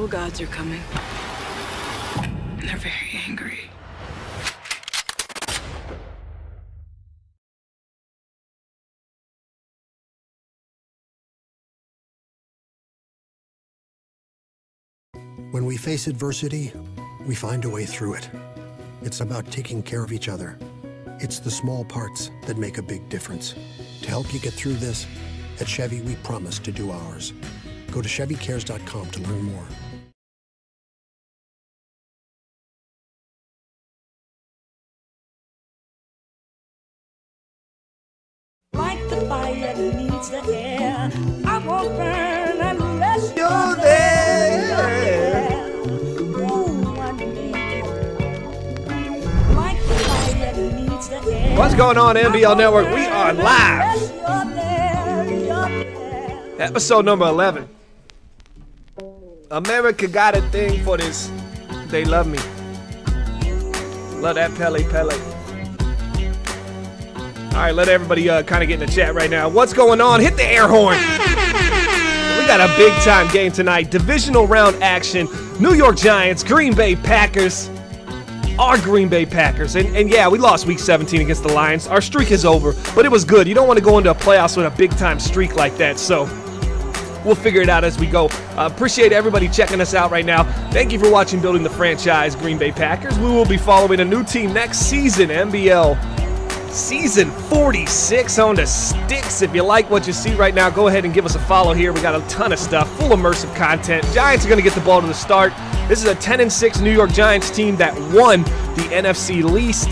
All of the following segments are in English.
real gods are coming. And they're very angry. When we face adversity, we find a way through it. It's about taking care of each other. It's the small parts that make a big difference. To help you get through this, at Chevy, we promise to do ours. Go to ChevyCares.com to learn more. Like the fire needs the air, I won't burn unless you're there. Ooh, I need you. Like the fire needs the air. What's going on, MBL Network? We are live. Episode number 11. America got a thing for this. They love me. Love that Pele. All right, let everybody kind of get in the chat right now. What's going on? Hit the air horn. We got a big-time game tonight. Divisional round action. New York Giants, Green Bay Packers. Our Green Bay Packers. And yeah, we lost Week 17 against the Lions. Our streak is over, but it was good. You don't want to go into a playoffs with a big-time streak like that, so we'll figure it out as we go. Appreciate everybody checking us out right now. Thank you for watching Building the Franchise Green Bay Packers. We will be following a new team next season, MBL Season 46 on the sticks. If you like what you see right now, go ahead and give us a follow here. We got a ton of stuff, full immersive content. Giants are going to get the ball to the start. This is a 10-6 New York Giants team that won the NFC least.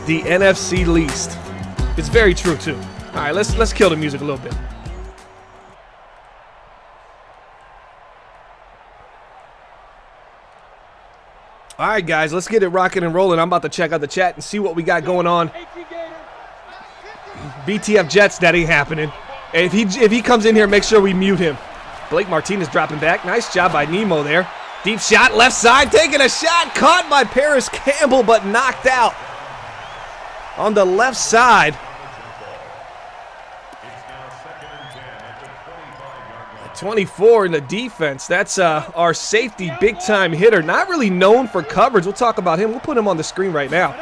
The NFC least. It's very true, too. All right, let's kill the music a little bit. All right, guys, let's get it rocking and rolling. I'm about to check out the chat and see what we got going on. BTF Jets, that ain't happening. If he comes in here, make sure we mute him. Blake Martinez dropping back. Nice job by Nemo there. Deep shot, left side, taking a shot. Caught by Paris Campbell, but knocked out on the left side. 24 in the defense. That's our safety, big-time hitter. Not really known for coverage. We'll talk about him. We'll put him on the screen right now.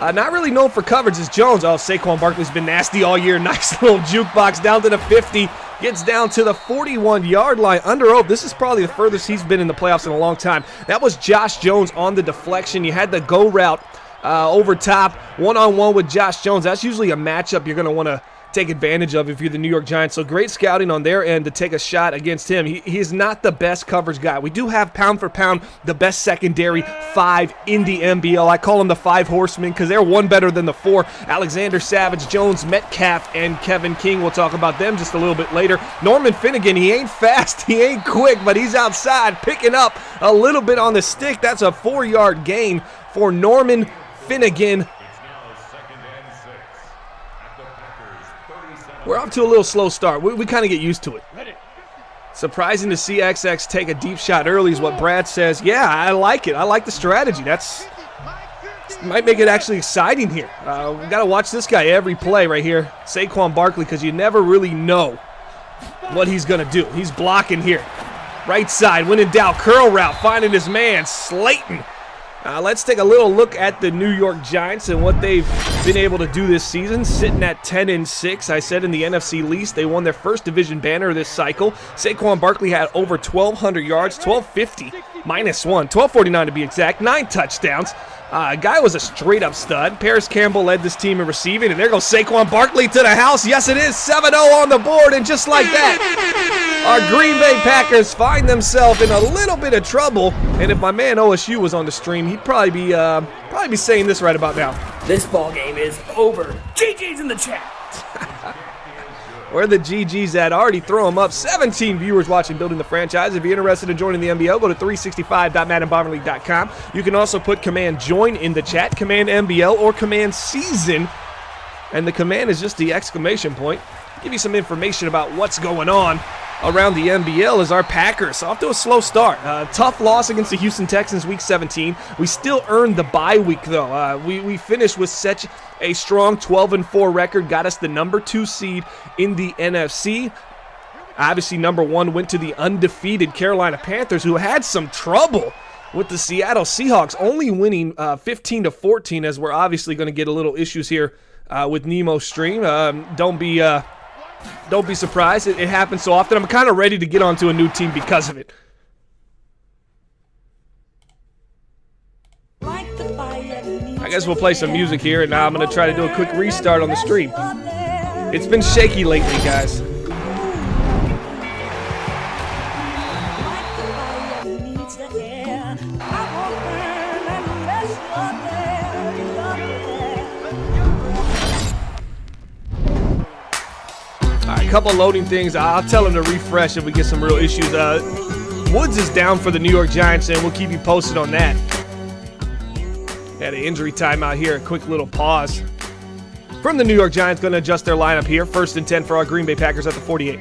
Not really known for coverage is Jones. Oh, Saquon Barkley's been nasty all year. Nice little jukebox down to the 50. Gets down to the 41-yard line. Under oath. This is probably the furthest he's been in the playoffs in a long time. That was Josh Jones on the deflection. You had the go route over top, one-on-one with Josh Jones. That's usually a matchup you're going to want to take advantage of if you're the New York Giants. So great scouting on their end to take a shot against him. He is not the best coverage guy. We do have pound for pound the best secondary 5 in the MBL. I call them the 5 horsemen because they're one better than the 4. Alexander Savage, Jones, Metcalf, and Kevin King. We'll talk about them just a little bit later. Norman Finnegan, he ain't fast, he ain't quick, but he's outside picking up a little bit on the stick. That's a 4-yard gain for Norman Finnegan. We're off to a little slow start. We kind of get used to it. Surprising to see XX take a deep shot early is what Brad says. Yeah, I like it. I like the strategy. That's might make it actually exciting here. We got to watch this guy every play right here, Saquon Barkley, because you never really know what he's going to do. He's blocking here. Right side, when in doubt, curl route, finding his man, Slayton. Let's take a little look at the New York Giants and what they've been able to do this season, sitting at 10-6. I said in the NFC least, they won their first division banner this cycle. Saquon Barkley had over 1,200 yards, 1,250 minus 1, 1,249 to be exact, 9 touchdowns. Guy was a straight-up stud. Paris Campbell led this team in receiving, and there goes Saquon Barkley to the house. Yes, it is 7-0 on the board, and just like that, our Green Bay Packers find themselves in a little bit of trouble. And if my man OSU was on the stream, he'd probably be saying this right about now. This ball game is over. GG's in the chat. Where the GG's at? Already throw them up. 17 viewers watching Building the Franchise. If you're interested in joining the MBL, go to 365.maddenbomberleague.com. You can also put command join in the chat, command MBL, or command season. And the command is just the exclamation point. Give you some information about what's going on around the MBL as our Packers off to a slow start. Tough loss against the Houston Texans week 17. We still earned the bye week though. We finished with such a strong 12-4 record, got us the number 2 seed in the NFC. Obviously, number 1 went to the undefeated Carolina Panthers, who had some trouble with the Seattle Seahawks, only winning 15-14, as we're obviously going to get a little issues here with Nemo's stream. Don't be surprised. It happens so often. I'm kind of ready to get onto a new team because of it. I guess we'll play some music here, and now I'm going to try to do a quick restart on the stream. It's been shaky lately, guys. Alright, a couple loading things. I'll tell him to refresh if we get some real issues. Woods is down for the New York Giants, and we'll keep you posted on that. Had an injury timeout here, a quick little pause. From the New York Giants, going to adjust their lineup here. 1st and 10 for our Green Bay Packers at the 48.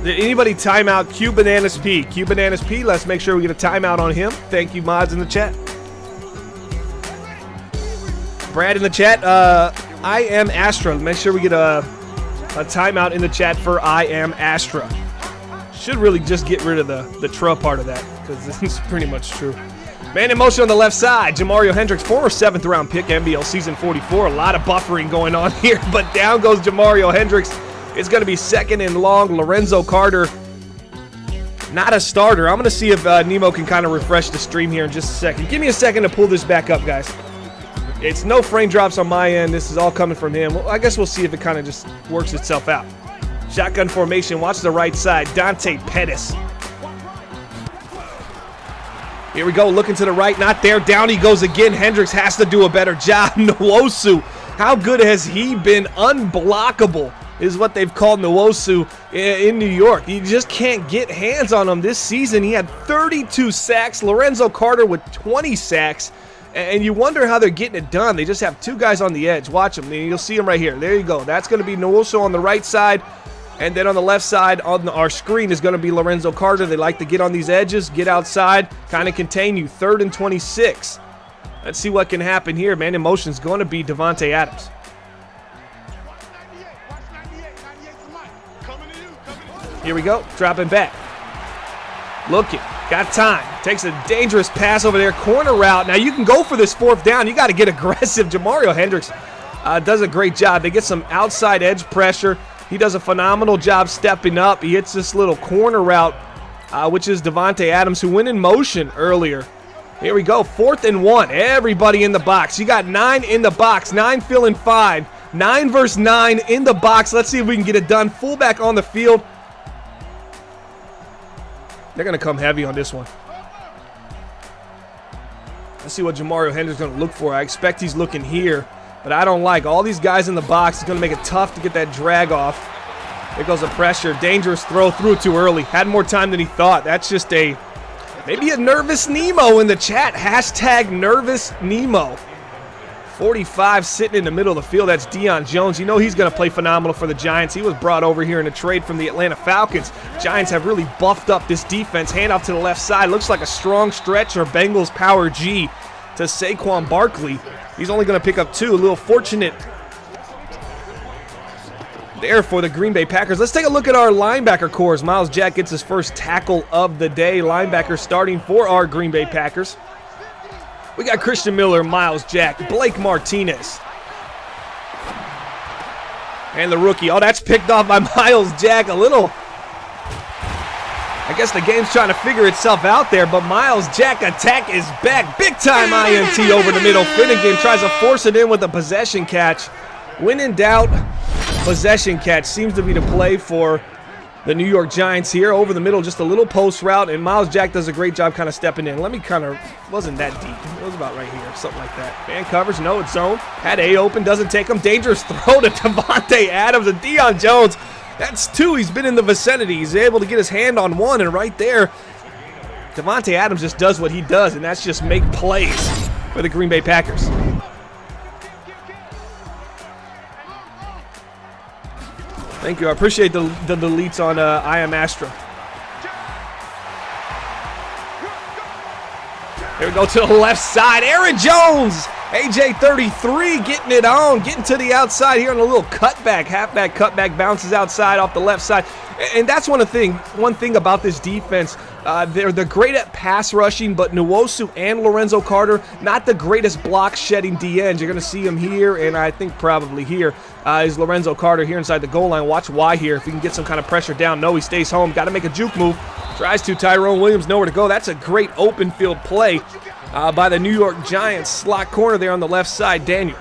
Did anybody timeout Q Bananas P? Q Bananas P, let's make sure we get a timeout on him. Thank you, mods in the chat. Brad in the chat, I am Astra. Make sure we get a timeout in the chat for I am Astra. Should really just get rid of the truh part of that, because this is pretty much true. Man in motion on the left side, Jamario Hendricks, former 7th round pick, MBL season 44. A lot of buffering going on here, but down goes Jamario Hendricks. It's going to be 2nd and long. Lorenzo Carter, not a starter. I'm going to see if Nemo can kind of refresh the stream here in just a second. Give me a second to pull this back up, guys. It's no frame drops on my end. This is all coming from him. Well, I guess we'll see if it kind of just works itself out. Shotgun formation. Watch the right side. Dante Pettis. Here we go. Looking to the right. Not there. Down he goes again. Hendricks has to do a better job. Nwosu. How good has he been? Unblockable is what they've called Nwosu in New York. You just can't get hands on him this season. He had 32 sacks. Lorenzo Carter with 20 sacks. And you wonder how they're getting it done. They just have 2 guys on the edge. Watch them. You'll see them right here. There you go. That's going to be Nwosu on the right side. And then on the left side on our screen is going to be Lorenzo Carter. They like to get on these edges, get outside, kind of contain you. 3rd and 26. Let's see what can happen here. Man in motion is going to be Davante Adams. Here we go. Dropping back. Looking. Got time. Takes a dangerous pass over there. Corner route. Now you can go for this 4th down. You got to get aggressive. Jamario Hendricks does a great job. They get some outside edge pressure. He does a phenomenal job stepping up. He hits this little corner route, which is Davante Adams, who went in motion earlier. Here we go. 4th and 1. Everybody in the box. You got 9 in the box. 9 filling 5. 9 versus 9 in the box. Let's see if we can get it done. Fullback on the field. They're going to come heavy on this one. Let's see what Jamario Hendricks is going to look for. I expect he's looking here, but I don't like all these guys in the box. It's going to make it tough to get that drag off. There goes the pressure. Dangerous throw. Threw it too early. Had more time than he thought. That's just maybe a nervous Nemo in the chat. Hashtag nervous Nemo. 45 sitting in the middle of the field. That's Deion Jones. You know he's going to play phenomenal for the Giants. He was brought over here in a trade from the Atlanta Falcons. Giants have really buffed up this defense. Handoff to the left side. Looks like a strong stretch or Bengals power G to Saquon Barkley. He's only going to pick up 2. A little fortunate there for the Green Bay Packers. Let's take a look at our linebacker cores. Miles Jack gets his first tackle of the day. Linebacker starting for our Green Bay Packers. We got Christian Miller, Miles Jack, Blake Martinez. And the rookie. Oh, that's picked off by Miles Jack. A little, I guess the game's trying to figure itself out there, but Miles Jack attack is back. Big time INT over the middle. Finnegan tries to force it in with a possession catch. When in doubt, possession catch seems to be the play for the New York Giants here. Over the middle, just a little post route, and Miles Jack does a great job kind of stepping in. Let me kind of, wasn't that deep. It was about right here, something like that. Man covers, no, it's zone. Had A open, doesn't take him. Dangerous throw to Davante Adams and Deion Jones. That's 2. He's been in the vicinity. He's able to get his hand on 1, and right there, Davante Adams just does what he does, and that's just make plays for the Green Bay Packers. Thank you. I appreciate the deletes on I Am Astra. Here we go to the left side. Aaron Jones, AJ 33 getting it on, getting to the outside here on a little cutback. Halfback cutback, bounces outside off the left side. And that's one thing about this defense. They're great at pass rushing, but Nwosu and Lorenzo Carter, not the greatest block shedding DNs. You're going to see him here, and I think probably here is Lorenzo Carter here inside the goal line. Watch why here. If he can get some kind of pressure down. No, he stays home. Got to make a juke move. Tries to. Tyrone Williams, nowhere to go. That's a great open field play by the New York Giants. Slot corner there on the left side, Daniel.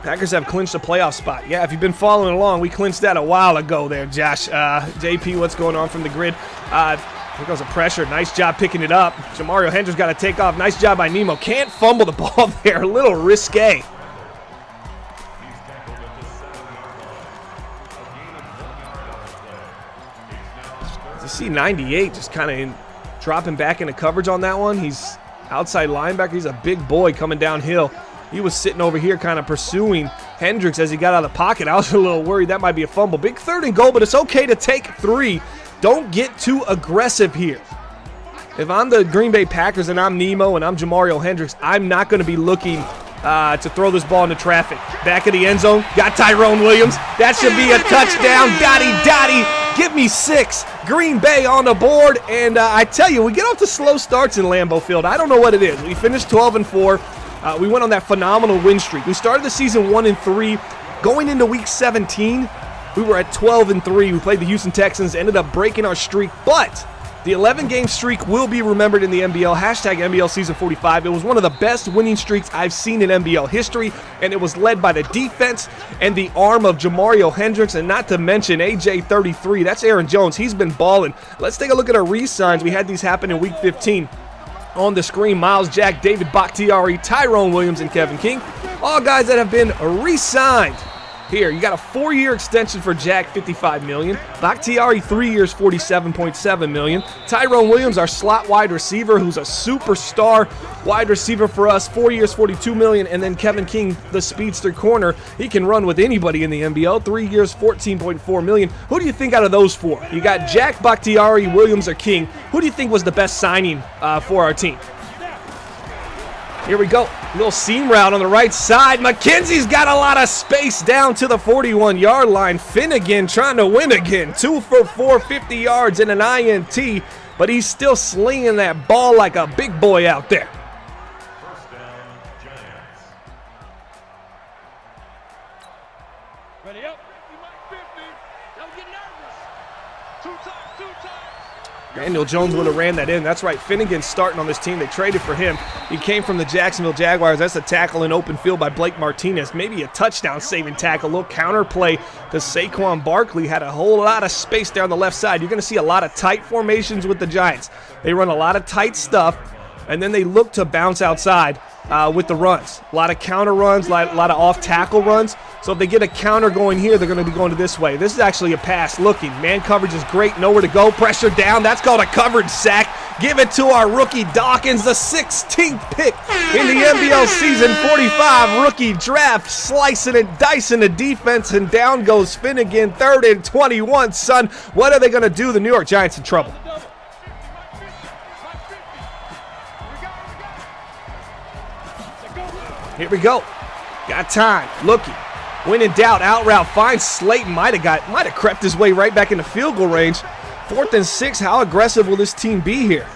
Packers have clinched a playoff spot. Yeah, if you've been following along, we clinched that a while ago there, Josh. JP, what's going on from the grid? Here goes a pressure. Nice job picking it up. Jamario Hendricks got to take off. Nice job by Nemo. Can't fumble the ball there. A little risque. You see 98 just kind of dropping back into coverage on that one. He's outside linebacker. He's a big boy coming downhill. He was sitting over here kind of pursuing Hendricks as he got out of the pocket. I was a little worried that might be a fumble. Big 3rd and goal, but it's okay to take 3. Don't get too aggressive here. If I'm the Green Bay Packers and I'm Nemo and I'm Jamario Hendricks, I'm not going to be looking to throw this ball into traffic. Back of the end zone, got Tyrone Williams. That should be a touchdown. Dotty. Give me 6. Green Bay on the board. And I tell you, we get off to slow starts in Lambeau Field. I don't know what it is. We finished 12-4. We went on that phenomenal win streak. We started the season 1-3. Going into week 17, we were at 12-3. We played the Houston Texans, ended up breaking our streak, but the 11-game streak will be remembered in the NBL. Hashtag NBL Season 45. It was one of the best winning streaks I've seen in NBL history, and it was led by the defense and the arm of Jamario Hendricks, and not to mention AJ 33. That's Aaron Jones. He's been balling. Let's take a look at our re-signs. We had these happen in week 15. On the screen, Miles Jack, David Bakhtiari, Tyrone Williams, and Kevin King. All guys that have been re-signed. Here, you got a 4-year extension for Jack, $55 million. Bakhtiari, 3 years, $47.7 million. Tyrone Williams, our slot wide receiver, who's a superstar wide receiver for us, 4 years, $42 million. And then Kevin King, the speedster corner. He can run with anybody in the NBL, 3 years, $14.4 million. Who do you think out of those 4? You got Jack, Bakhtiari, Williams, or King. Who do you think was the best signing for our team? Here we go. Little seam route on the right side. McKenzie's got a lot of space down to the 41-yard line. Finnegan trying to win again. 2 for 4, 50 yards and an INT, but he's still slinging that ball like a big boy out there. Ready up. You might 50. Don't get nervous. 2 times. Daniel Jones would have ran that in. That's right, Finnegan's starting on this team. They traded for him. He came from the Jacksonville Jaguars. That's a tackle in open field by Blake Martinez. Maybe a touchdown-saving tackle. A little counter play to Saquon Barkley. Had a whole lot of space there on the left side. You're going to see a lot of tight formations with the Giants. They run a lot of tight stuff, and then they look to bounce outside with the runs. A lot of counter runs, a lot of off-tackle runs. So if they get a counter going here, they're going to be going to this way. This is actually a pass looking. Man coverage is great. Nowhere to go. Pressure down. That's called a coverage sack. Give it to our rookie Dawkins, the 16th pick in the NBL Season 45 rookie draft. Slicing and dicing the defense, and down goes Finnegan. 3rd and 21, son. What are they going to do? The New York Giants in trouble. Here we go. Got time. Looking. When in doubt, out route, finds Slayton. Might have crept his way right back into field goal range. 4th and 6. How aggressive will this team be here?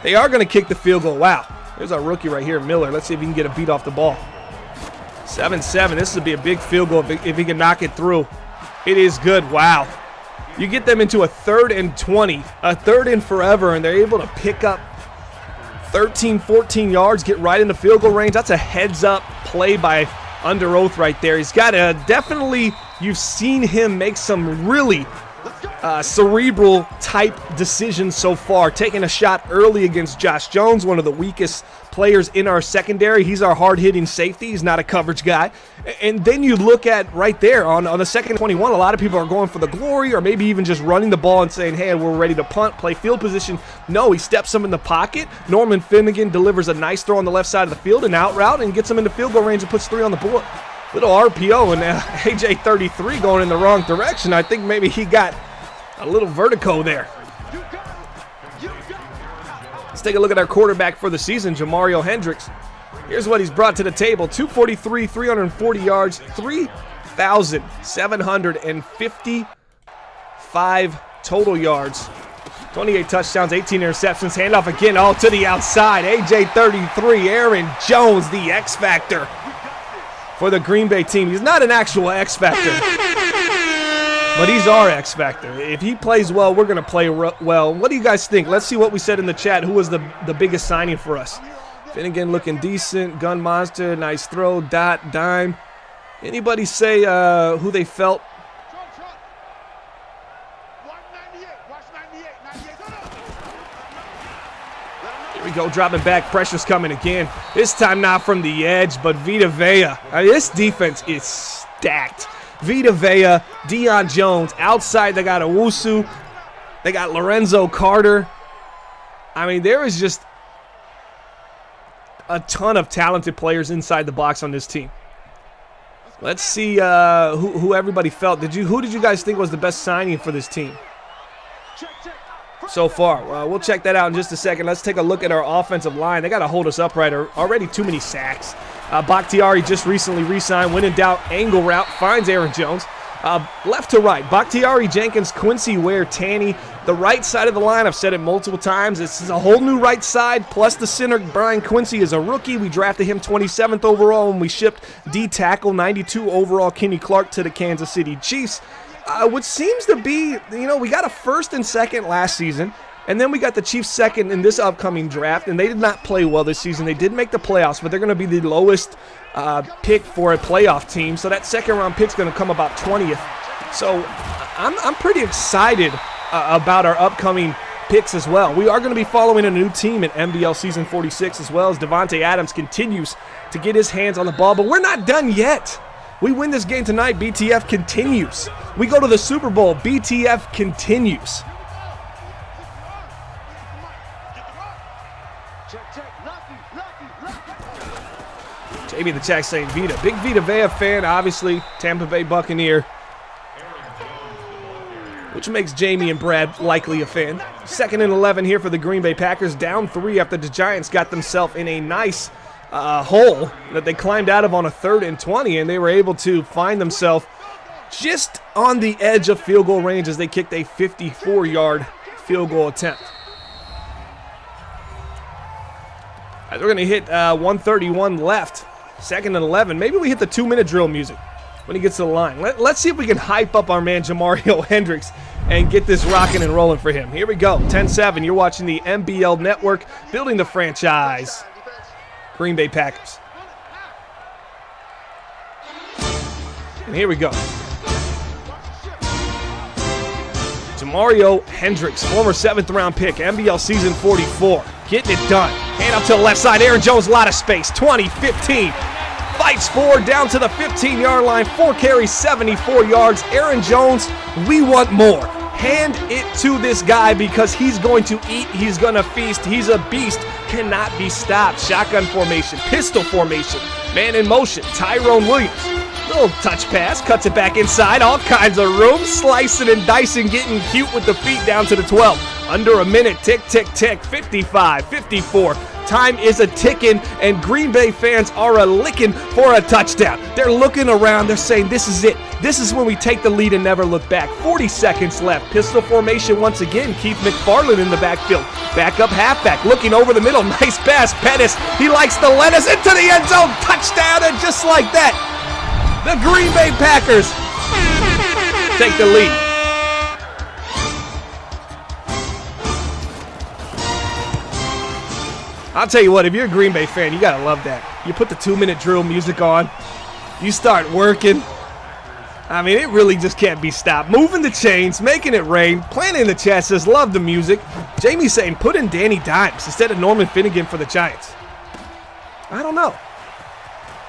They are going to kick the field goal. Wow. There's our rookie right here, Miller. Let's see if he can get a beat off the ball. 7-7. This would be a big field goal if he can knock it through. It is good. Wow. You get them into a 3rd and 20, a 3rd and forever, and they're able to pick up 13, 14 yards, get right into field goal range. That's a heads-up play by Under Oath right there. He's got a definitely, you've seen him make some really cerebral type decisions so far. Taking a shot early against Josh Jones, one of the weakest players in our secondary. He's our hard-hitting safety. He's not a coverage guy. And then you look at right there on the second 21, a lot of people are going for the glory or maybe even just running the ball and saying, hey, we're ready to punt, play field position. No, he steps him in the pocket. Norman Finnegan delivers a nice throw on the left side of the field, an out route, and gets him into field goal range and puts 3 on the board. Little RPO, and AJ 33 going in the wrong direction. I think maybe he got a little vertigo there. Let's take a look at our quarterback for the season, Jamario Hendricks. Here's what he's brought to the table. 243, 340 yards, 3,755 total yards. 28 touchdowns, 18 interceptions. Handoff again, all to the outside. AJ 33, Aaron Jones, the X Factor for the Green Bay team. He's not an actual X Factor, but he's our X Factor. If he plays well, we're going to play well. What do you guys think? Let's see what we said in the chat. Who was the biggest signing for us? Finnegan looking decent. Gun monster, nice throw. Dot, dime. Anybody say who they felt? Here we go, dropping back. Pressure's coming again. This time not from the edge, but Vita Vea. This defense is stacked. Vita Vea, Deion Jones. Outside, they got Owusu. They got Lorenzo Carter. I mean, there is just a ton of talented players inside the box on this team. Let's see who everybody felt. Who did you guys think was the best signing for this team so far? We'll check that out in just a second. Let's take a look at our offensive line. They got to hold us upright. Already too many sacks. Bakhtiari just recently re-signed. When in doubt, angle route finds Aaron Jones. Left to right, Bakhtiari, Jenkins, Quincy Ware, Tanny. The right side of the line, I've said it multiple times, this is a whole new right side, plus the center, Brian Quincy, is a rookie. We drafted him 27th overall when we shipped D-tackle, 92 overall, Kenny Clark to the Kansas City Chiefs. Which seems to be, we got a first and second last season, and then we got the Chiefs second in this upcoming draft, and they did not play well this season. They did make the playoffs, but they're going to be the lowest pick for a playoff team, so that second-round pick's going to come about 20th. So I'm pretty excited about our upcoming picks as well. We are going to be following a new team in MBL Season 46 as well as Devontae Adams continues to get his hands on the ball, but we're not done yet. We win this game tonight, BTF continues. We go to the Super Bowl, BTF continues. JB the chat saying Vita. Big Vita Vea fan, obviously. Tampa Bay Buccaneer. Which makes Jamie and Brad likely a fan. 2nd and 11 here for the Green Bay Packers. Down 3 after the Giants got themselves in a nice hole that they climbed out of on a 3rd and 20. And they were able to find themselves just on the edge of field goal range as they kicked a 54-yard field goal attempt. We're going to hit 131 left. 2nd and 11. Maybe we hit the 2-minute drill music when he gets to the line. Let's see if we can hype up our man Jamario Hendricks and get this rocking and rolling for him. Here we go. 10-7. You're watching the MBL Network, building the franchise. Green Bay Packers. And here we go. Jamario Hendricks, former 7th-round pick, MBL Season 44. Getting it done. Hand up to the left side. Aaron Jones, a lot of space. 20, 15. Fights forward down to the 15-yard line. 4 carries, 74 yards. Aaron Jones, we want more. Hand it to this guy because he's going to eat. He's going to feast. He's a beast. Cannot be stopped. Shotgun formation. Pistol formation. Man in motion. Tyrone Williams. Little touch pass. Cuts it back inside. All kinds of room. Slicing and dicing. Getting cute with the feet down to the 12. Under a minute. Tick, tick, tick. 55, 54. Time is a ticking, and Green Bay fans are licking for a touchdown. They're looking around. They're saying, this is it. This is when we take the lead and never look back. 40 seconds left. Pistol formation once again. Keith McFarland in the backfield. Back up halfback. Looking over the middle. Nice pass. Pettis. He likes the lettuce into the end zone. Touchdown, and just like that, the Green Bay Packers take the lead. I'll tell you what, if you're a Green Bay fan, you gotta love that. You put the 2-minute drill music on, you start working, I mean, it really just can't be stopped. Moving the chains, making it rain. Planning in the chat says, love the music. Jamie saying, put in Danny Dimes instead of Norman Finnegan for the Giants. I don't know.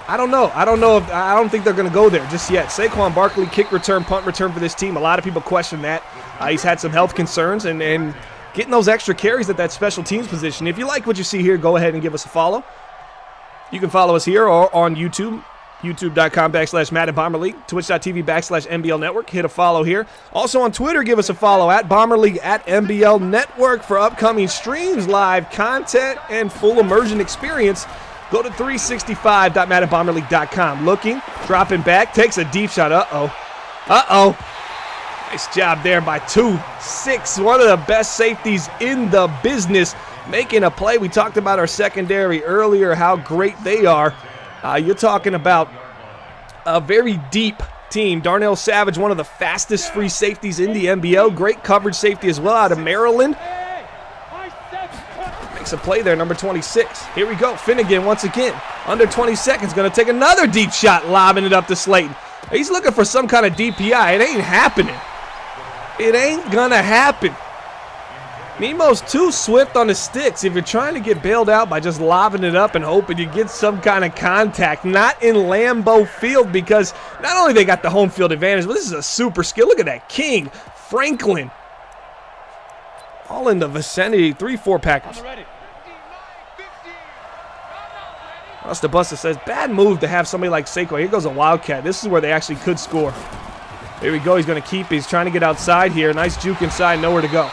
I don't think they're going to go there just yet. Saquon Barkley, kick return, punt return for this team. A lot of people question that. He's had some health concerns and getting those extra carries at that special teams position. If you like what you see here, go ahead and give us a follow. You can follow us here or on YouTube. YouTube.com/Madden Bomber League, Twitch.tv/MBL Network. Hit a follow here. Also on Twitter, give us a follow at Bomber League at MBL Network for upcoming streams, live content, and full immersion experience. Go to 365.MaddenBomberLeague.com. Looking, dropping back, takes a deep shot. Uh-oh. Nice job there by 2-6. One of the best safeties in the business, making a play. We talked about our secondary earlier, how great they are. You're talking about a very deep team. Darnell Savage, one of the fastest free safeties in the NBL. Great coverage safety as well out of Maryland. Makes a play there, number 26. Here we go. Finnegan once again. Under 20 seconds. Going to take another deep shot, lobbing it up to Slayton. He's looking for some kind of DPI. It ain't happening. It ain't going to happen. Nemo's too swift on the sticks. If you're trying to get bailed out by just lobbing it up and hoping you get some kind of contact, not in Lambeau Field, because not only they got the home field advantage, but this is a super skill. Look at that. King, Franklin, all in the vicinity. 3-4 Packers. Busta Busta says, bad move to have somebody like Saquon. Here goes a Wildcat. This is where they actually could score. Here we go. He's going to keep. He's trying to get outside here. Nice juke inside. Nowhere to go.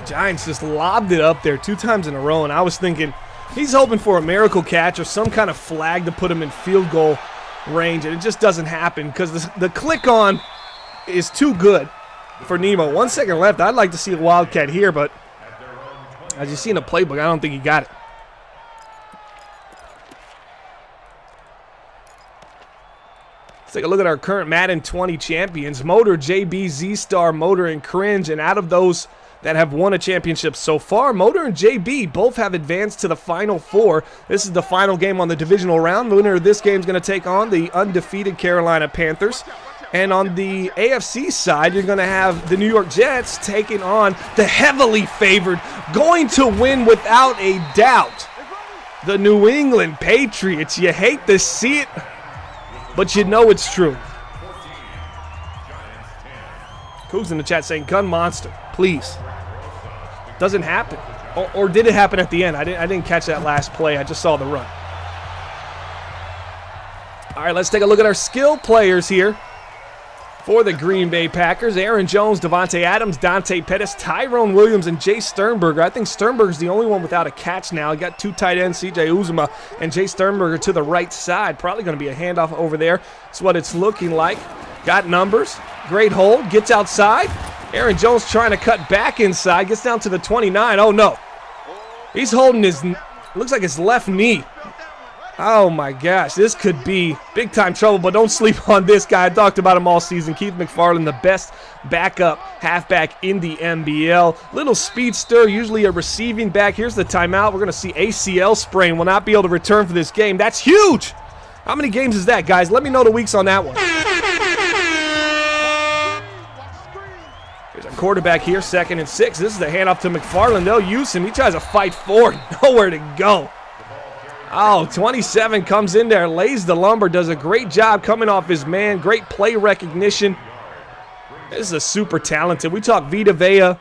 Giants just lobbed it up there 2 times in a row, and I was thinking he's hoping for a miracle catch or some kind of flag to put him in field goal range, and it just doesn't happen because the click on is too good for Nemo. 1 second left. I'd like to see a Wildcat here, but as you see in the playbook, I don't think he got it. Let's take a look at our current Madden 20 champions. Motor, JB, Z-Star, Motor, and Cringe, and out of those that have won a championship so far, Motor and JB both have advanced to the Final Four. This is the final game on the divisional round. The winner of this game is going to take on the undefeated Carolina Panthers. And on the AFC side, you're going to have the New York Jets taking on the heavily favored, going to win without a doubt, the New England Patriots. You hate to see it, but you know it's true. Cougs in the chat saying, gun monster, please. Doesn't happen. Or did it happen at the end? I didn't catch that last play. I just saw the run. All right, let's take a look at our skill players here for the Green Bay Packers. Aaron Jones, Devontae Adams, Dante Pettis, Tyrone Williams, and Jay Sternberger. I think Sternberger's the only one without a catch now. He got 2 tight ends, CJ Uzomah and Jay Sternberger to the right side. Probably going to be a handoff over there. That's what it's looking like. Got numbers. Great hold. Gets outside. Aaron Jones trying to cut back inside. Gets down to the 29. Oh, no. He's holding his, looks like his left knee. Oh, my gosh. This could be big-time trouble, but don't sleep on this guy. I talked about him all season. Keith McFarland, the best backup halfback in the NBL. Little speedster, usually a receiving back. Here's the timeout. We're going to see ACL sprain. Will not be able to return for this game. That's huge. How many games is that, guys? Let me know the weeks on that one. There's a quarterback here, 2nd and 6. This is a handoff to McFarland. They'll use him. He tries to fight forward. Nowhere to go. Oh, 27 comes in there, lays the lumber, does a great job coming off his man. Great play recognition. This is a super talented. We talk Vita Vea,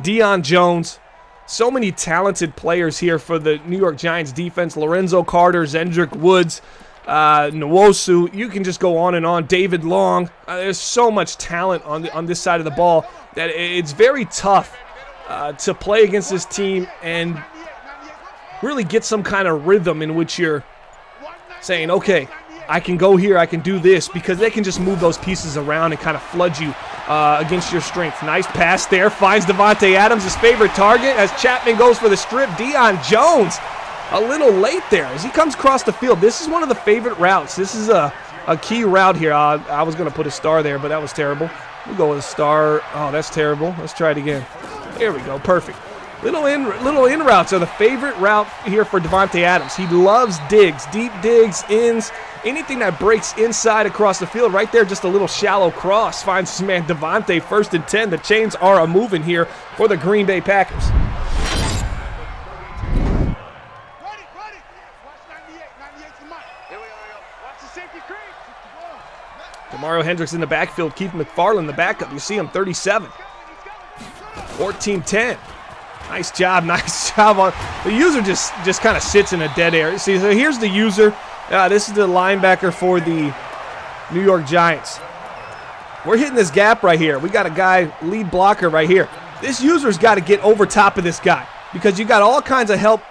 Deion Jones. So many talented players here for the New York Giants defense. Lorenzo Carter, Zendrick Woods, Nwosu. You can just go on and on. David Long. There's so much talent on this side of the ball that it's very tough to play against this team and really get some kind of rhythm in which you're saying, okay, I can go here, I can do this, because they can just move those pieces around and kind of flood you against your strength. Nice pass there, finds Devontae Adams, his favorite target, as Chapman goes for the strip. Deion Jones a little late there as he comes across the field. This is one of the favorite routes. This is a key route here. I was going to put a star there, but that was terrible. We'll go with a star. Oh, that's terrible. Let's try it again. There we go. Perfect. Little in routes are the favorite route here for Davante Adams. He loves digs, deep digs, ins, anything that breaks inside across the field. Right there, just a little shallow cross finds his man Davante 1st and 10. The chains are a-moving here for the Green Bay Packers. Mario Hendricks in the backfield, Keith McFarland the backup. You see him 37. 14-10. Nice job. On the user just kind of sits in a dead area. See, so here's the user. This is the linebacker for the New York Giants. We're hitting this gap right here. We got a guy, lead blocker right here. This user's got to get over top of this guy because you got all kinds of help,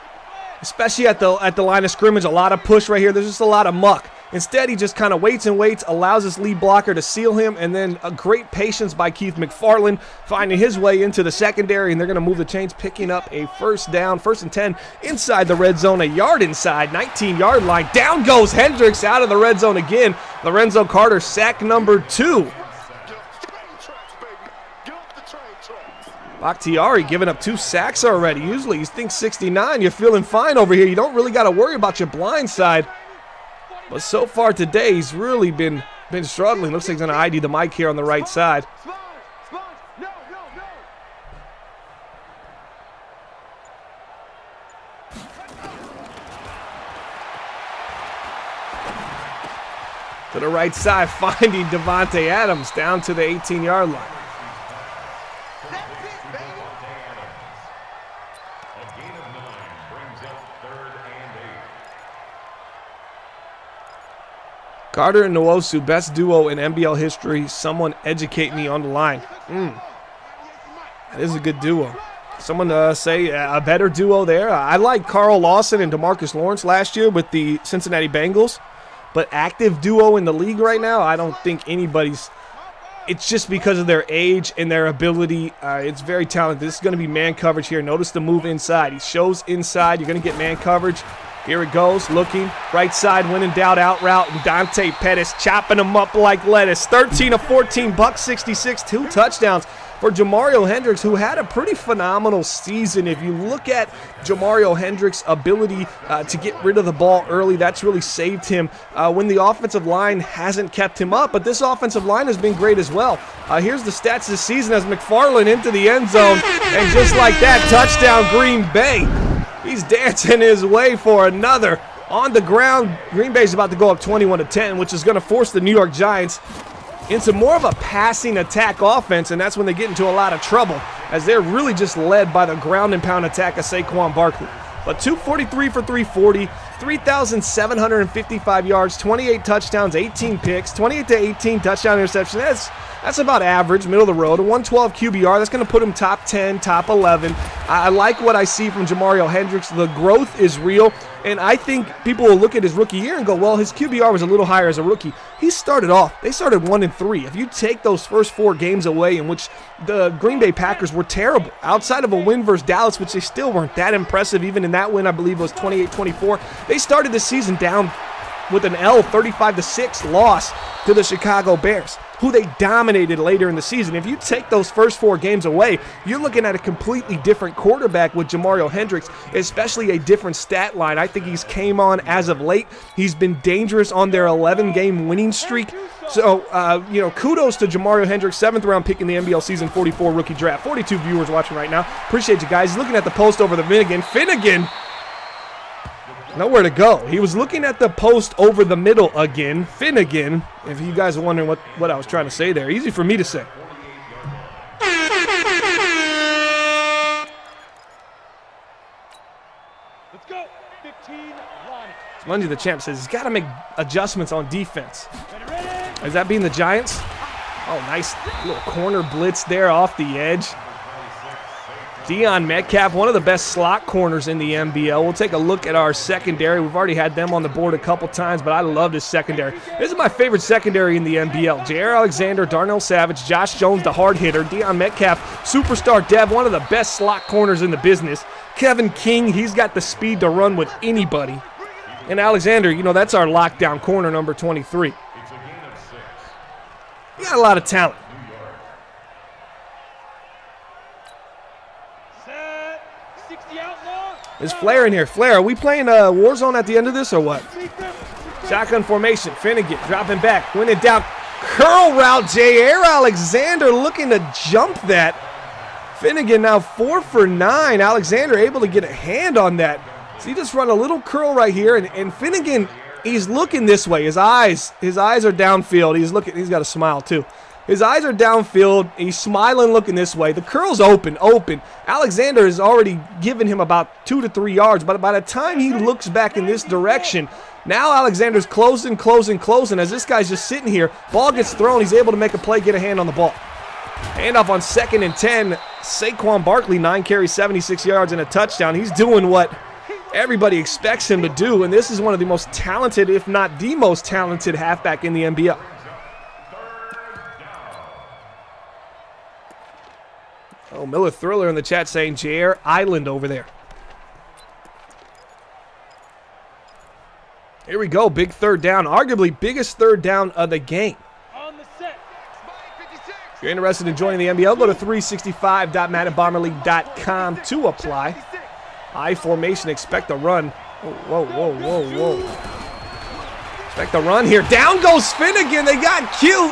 especially at the line of scrimmage. A lot of push right here. There's just a lot of muck. Instead, he just kind of waits and waits, allows his lead blocker to seal him, and then a great patience by Keith McFarland finding his way into the secondary, and they're going to move the chains, picking up a first down, 1st and 10 inside the red zone, a yard inside, 19-yard line. Down goes Hendricks out of the red zone again. Lorenzo Carter, sack number 2. Bakhtiari giving up 2 sacks already. Usually you think 69, you're feeling fine over here. You don't really got to worry about your blind side. But so far today, he's really been struggling. Looks like he's going to ID the mic here on the right side. To the right side, finding Davante Adams down to the 18-yard line. Carter and Nwosu, best duo in MBL history. Someone educate me on the line. That is a good duo. Someone say a better duo there. I like Carl Lawson and DeMarcus Lawrence last year with the Cincinnati Bengals. But active duo in the league right now, I don't think anybody's. It's just because of their age and their ability. It's very talented. This is going to be man coverage here. Notice the move inside. He shows inside. You're going to get man coverage. Here it goes, looking, right side, when in doubt, out route, and Dante Pettis chopping him up like lettuce. 13 of 14, $166, 2 touchdowns for Jamario Hendricks, who had a pretty phenomenal season. If you look at Jamario Hendricks' ability to get rid of the ball early, that's really saved him when the offensive line hasn't kept him up. But this offensive line has been great as well. Here's the stats this season as McFarland into the end zone, and just like that, touchdown Green Bay. He's dancing his way for another. On the ground, Green Bay's about to go up 21-10, which is going to force the New York Giants into more of a passing attack offense, and that's when they get into a lot of trouble, as they're really just led by the ground and pound attack of Saquon Barkley. But 243 for 340, 3,755 yards, 28 touchdowns, 18 picks, 28-18 touchdown interception. That's about average, middle of the road. A 112 QBR, that's going to put him top 10, top 11. I like what I see from Jamario Hendricks. The growth is real, and I think people will look at his rookie year and go, well, his QBR was a little higher as a rookie. They started 1-3. If you take those first 4 games away in which the Green Bay Packers were terrible, outside of a win versus Dallas, which they still weren't that impressive, even in that win, I believe it was 28-24, they started the season down with an L, 35-6 loss to the Chicago Bears, who they dominated later in the season. If you take those first 4 games away, you're looking at a completely different quarterback with Jamario Hendricks, especially a different stat line. I think he's came on as of late. He's been dangerous on their 11-game winning streak. So, kudos to Jamario Hendricks, 7th round pick in the NBL Season 44 rookie draft. 42 viewers watching right now. Appreciate you guys. He's looking at the post over the Finnegan. Nowhere to go. He was looking at the post over the middle again. Finnegan, if you guys are wondering what I was trying to say there. Easy for me to say. Let's go. 15 line. Lundy the champ says he's got to make adjustments on defense. Is that being the Giants? Oh, nice little corner blitz there off the edge. Deion Metcalf, one of the best slot corners in the NBL. We'll take a look at our secondary. We've already had them on the board a couple times, but I love this secondary. This is my favorite secondary in the NBL. Jair Alexander, Darnell Savage, Josh Jones, the hard hitter, Deion Metcalf, superstar Dev, one of the best slot corners in the business. Kevin King, he's got the speed to run with anybody. And Alexander, that's our lockdown corner, number 23. We got a lot of talent. Is Flair in here? Flair, are we playing Warzone at the end of this or what? Shotgun formation. Finnegan dropping back. When it down. Curl route. Jair Alexander looking to jump that. Finnegan now 4 for 9. Alexander able to get a hand on that. So he just run a little curl right here. And Finnegan, he's looking this way. His eyes are downfield. He's got a smile too. His eyes are downfield. He's smiling, looking this way. The curl's open. Alexander has already given him about 2 to 3 yards, but by the time he looks back in this direction, now Alexander's closing. As this guy's just sitting here, ball gets thrown. He's able to make a play, get a hand on the ball. Handoff on 2nd and 10. Saquon Barkley, 9 carries, 76 yards, and a touchdown. He's doing what everybody expects him to do, and this is one of the most talented, if not the most talented, halfback in the NBL. Oh, Miller Thriller in the chat saying Jair Island over there. Here we go, big 3rd down, arguably biggest 3rd down of the game. If you're interested in joining the NBL, go to 365.maddenbomberleague.com to apply. I formation, expect a run. Whoa. Expect a run here. Down goes Finnegan. They got cute.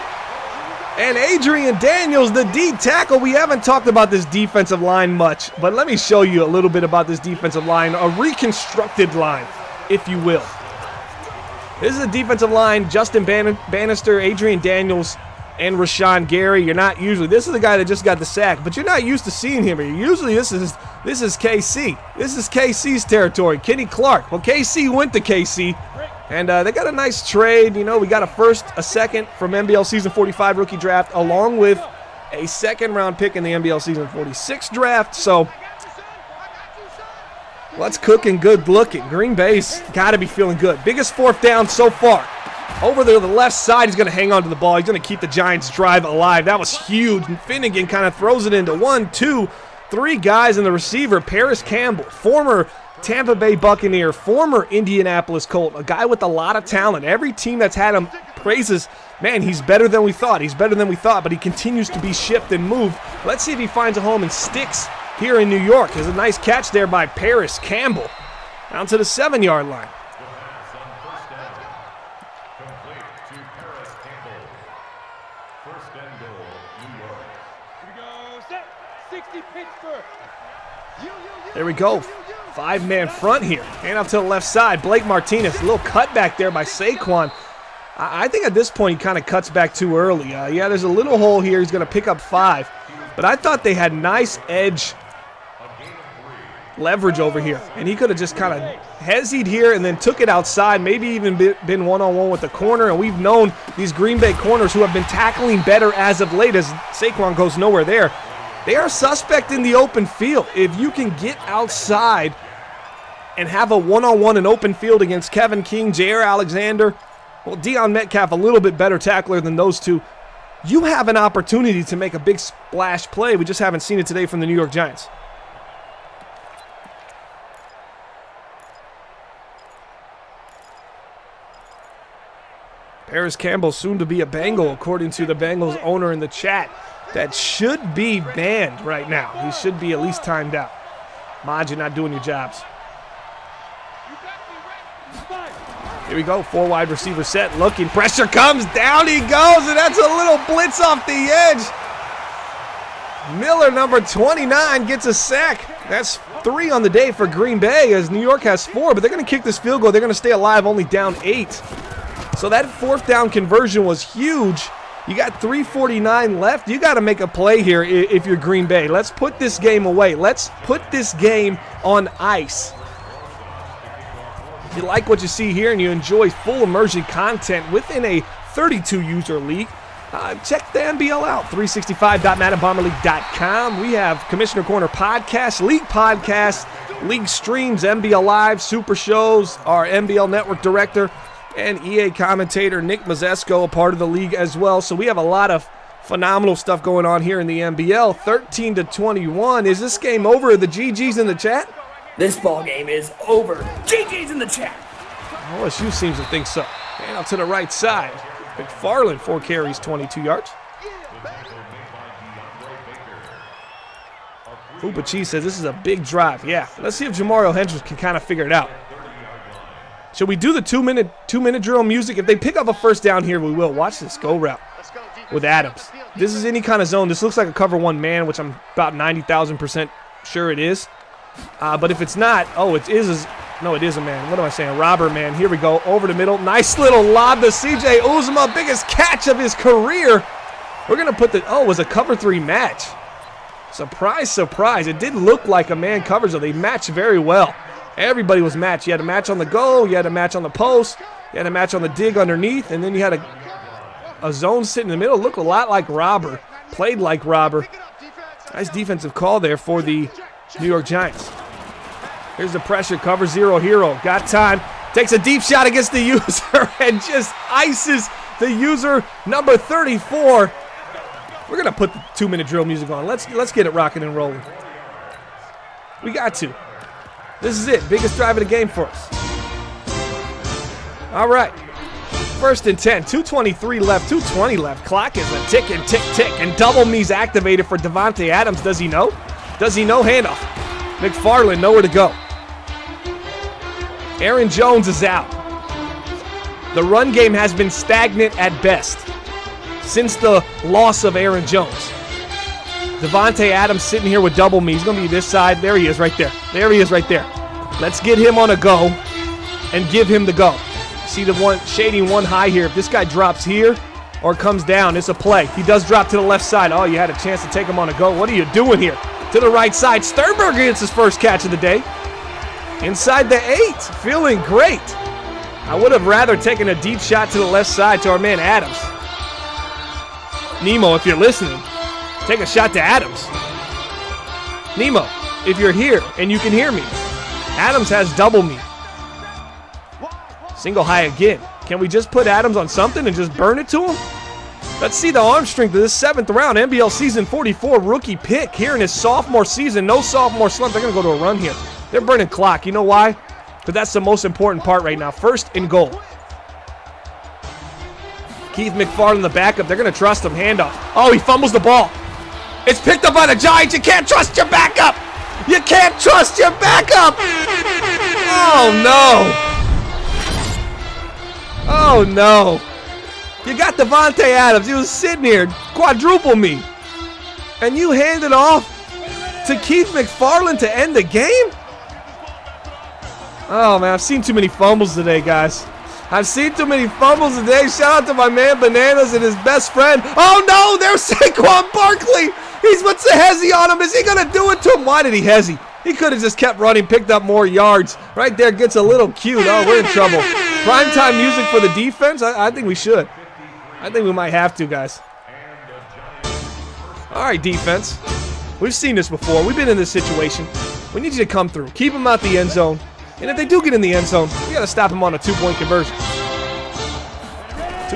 And Adrian Daniels, the D tackle. We haven't talked about this defensive line much, but let me show you a little bit about this defensive line, a reconstructed line, if you will. This is a defensive line, Justin Bannister, Adrian Daniels, and Rashawn Gary. This is the guy that just got the sack, but you're not used to seeing him here. Usually this is KC. This is KC's territory, Kenny Clark. Well, KC went to KC. And they got a nice trade. You know, we got a 1st, a 2nd from NBL Season 45 rookie draft, along with a 2nd-round pick in the NBL Season 46 draft. So, let's cook and good looking. Green Bay's got to be feeling good. Biggest 4th down so far. Over there to the left side, he's going to hang on to the ball. He's going to keep the Giants' drive alive. That was huge. And Finnegan kind of throws it into 1, 2, 3 guys in the receiver. Paris Campbell, former Tampa Bay Buccaneer, former Indianapolis Colt, a guy with a lot of talent. Every team that's had him praises, man, he's better than we thought. But he continues to be shipped and moved. Let's see if he finds a home and sticks here in New York. There's a nice catch there by Paris Campbell. Down to the 7-yard line. There we go. 5-man front here. Hand off to the left side. Blake Martinez. A little cutback there by Saquon. I think at this point he kind of cuts back too early. Yeah, there's a little hole here. He's going to pick up 5. But I thought they had nice edge leverage over here. And he could have just kind of hesied here and then took it outside. Maybe even been one-on-one with the corner. And we've known these Green Bay corners who have been tackling better as of late as Saquon goes nowhere there. They are suspect in the open field. If you can get outside and have a one-on-one in open field against Kevin King, Jair Alexander, well, Deion Metcalf, a little bit better tackler than those two, you have an opportunity to make a big splash play. We just haven't seen it today from the New York Giants. Paris Campbell, soon to be a Bengal, according to the Bengals owner in the chat. That should be banned right now. He should be at least timed out. Mod, you're not doing your jobs. Here we go, 4 wide receiver set, looking, pressure comes, down he goes, and that's a little blitz off the edge. Miller, number 29, gets a sack. That's 3 on the day for Green Bay, as New York has 4, but they're going to kick this field goal. They're going to stay alive, only down 8. So that 4th down conversion was huge. You got 3:49 left. You got to make a play here if you're Green Bay. Let's put this game away. Let's put this game on ice. If you like what you see here and you enjoy full immersion content within a 32-user league, check the NBL out, 365.maddenbomberleague.com. We have Commissioner Corner podcasts, league streams, NBL Live, Super Shows, our NBL Network Director, and EA commentator Nick Mazesco, a part of the league as well. So we have a lot of phenomenal stuff going on here in the NBL. 13-21. Is this game over? The GG's in the chat? This ball game is over. GG's in the chat. OSU seems to think so. And out to the right side. McFarland, 4 carries, 22 yards. Fupa Cheese says this is a big drive. Yeah, let's see if Jamario Hendricks can kind of figure it out. Should we do the two-minute drill music? If they pick up a first down here, we will. Watch this go route with Adams. This is any kind of zone. This looks like a cover one man, which I'm about 90,000% sure it is. But if it's not, oh, it is. No, it is a man. What am I saying? Robber man. Here we go. Over the middle. Nice little lob to CJ Uzomah. Biggest catch of his career. We're going to put the, oh, it was a cover 3 match. Surprise, surprise. It did look like a man coverage, though. They matched very well. Everybody was matched. You had a match on the goal. You had a match on the post. You had a match on the dig underneath. And then you had a zone sitting in the middle. Looked a lot like Robber. Played like Robber. Nice defensive call there for the New York Giants. Here's the pressure. Cover 0 hero. Got time. Takes a deep shot against the user and just ices the user, number 34. We're going to put the 2-minute drill music on. Let's get it rocking and rolling. We got to. This is it. Biggest drive of the game for us. All right. 1st and 10. 2:23 left. 2:20 left. Clock is a ticking, tick, tick. And double me's activated for Davante Adams. Does he know? Does he know? Handoff. McFarland nowhere to go. Aaron Jones is out. The run game has been stagnant at best since the loss of Aaron Jones. Davante Adams sitting here with double me. He's going to be this side. There he is right there. There he is right there. Let's get him on a go and give him the go. See the one shading one high here. If this guy drops here or comes down, it's a play. He does drop to the left side. Oh, you had a chance to take him on a go. What are you doing here? To the right side. Sternberger gets his first catch of the day. Inside the 8. Feeling great. I would have rather taken a deep shot to the left side to our man Adams. Nemo, if you're listening, take a shot to Adams. Nemo, if you're here and you can hear me, Adams has double me. Single high again. Can we just put Adams on something and just burn it to him? Let's see the arm strength of this 7th round MBL season 44 rookie pick here in his sophomore season. No sophomore slump. They're going to go to a run here. They're burning clock. You know why? Because that's the most important part right now. 1st and goal. Keith McFarland, the backup. They're going to trust him. Handoff. Oh, he fumbles the ball. It's picked up by the Giants. You can't trust your backup. You can't trust your backup. Oh, no. Oh, no. You got Davante Adams. He was sitting here. Quadruple me. And you hand it off to Keith McFarland to end the game? Oh, man, I've seen too many fumbles today, guys. I've seen too many fumbles today. Shout out to my man Bananas and his best friend. Oh, no, there's Saquon Barkley. He puts the hezzy on him. Is he going to do it to him? Why did he hezzy? He could have just kept running, picked up more yards. Right there, gets a little cute. Oh, we're in trouble. Primetime music for the defense? I think we should. I think we might have to, guys. All right, defense. We've seen this before. We've been in this situation. We need you to come through. Keep them out the end zone. And if they do get in the end zone, we got to stop them on a 2-point conversion. 2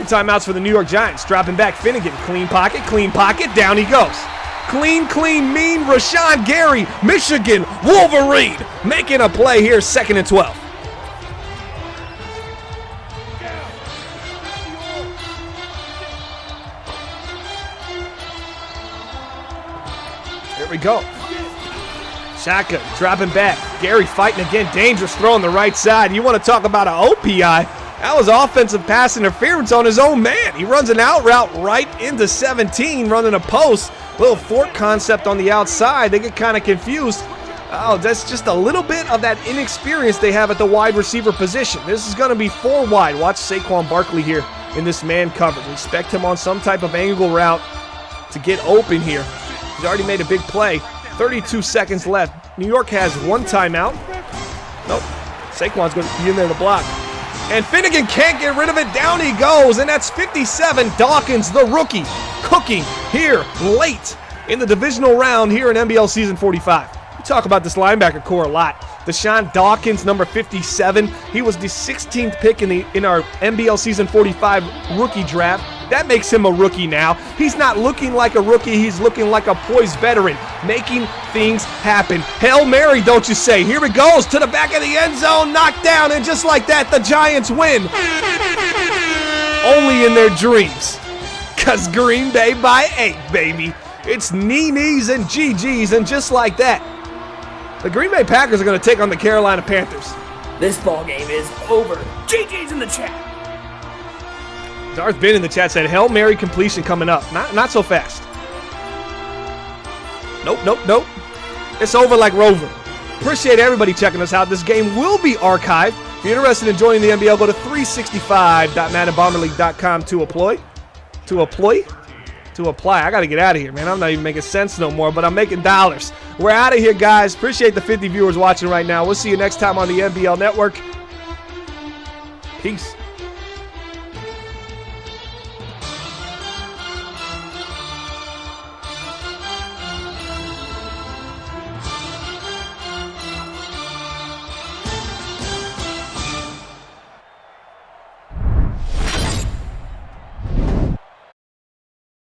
timeouts for the New York Giants. Dropping back Finnegan. Clean pocket, down he goes. Clean, mean Rashawn Gary, Michigan Wolverine, making a play here, 2nd and 12. Here we go. Shotgun, dropping back. Gary fighting again, dangerous throw on the right side. You want to talk about an OPI? That was offensive pass interference on his own man. He runs an out route right into 17, running a post. Little fork concept on the outside. They get kind of confused. Oh, that's just a little bit of that inexperience they have at the wide receiver position. This is going to be 4 wide. Watch Saquon Barkley here in this man coverage. Expect him on some type of angle route to get open here. He's already made a big play. 32 seconds left. New York has 1 timeout. Nope. Saquon's going to be in there to block. And Finnegan can't get rid of it. Down he goes. And that's 57. Dawkins, the rookie, cooking here late in the divisional round here in MBL season 45. We talk about this linebacker core a lot. Deshaun Dawkins, number 57. He was the 16th pick in our MBL season 45 rookie draft. That makes him a rookie now. He's not looking like a rookie. He's looking like a poised veteran, making things happen. Hail Mary, don't you say. Here it goes to the back of the end zone, knocked down, and just like that, the Giants win. Only in their dreams, because Green Bay by 8, baby. It's knee-knees and GGs, and just like that, the Green Bay Packers are going to take on the Carolina Panthers. This ball game is over. GG's in the chat. Darth Bin in the chat said, Hail Mary completion coming up. Not so fast. Nope. It's over like Rover. Appreciate everybody checking us out. This game will be archived. If you're interested in joining the NBL, go to 365.maddenbomberleague.com to apply. I got to get out of here, man. I'm not even making sense no more, but I'm making dollars. We're out of here, guys. Appreciate the 50 viewers watching right now. We'll see you next time on the MBL Network. Peace.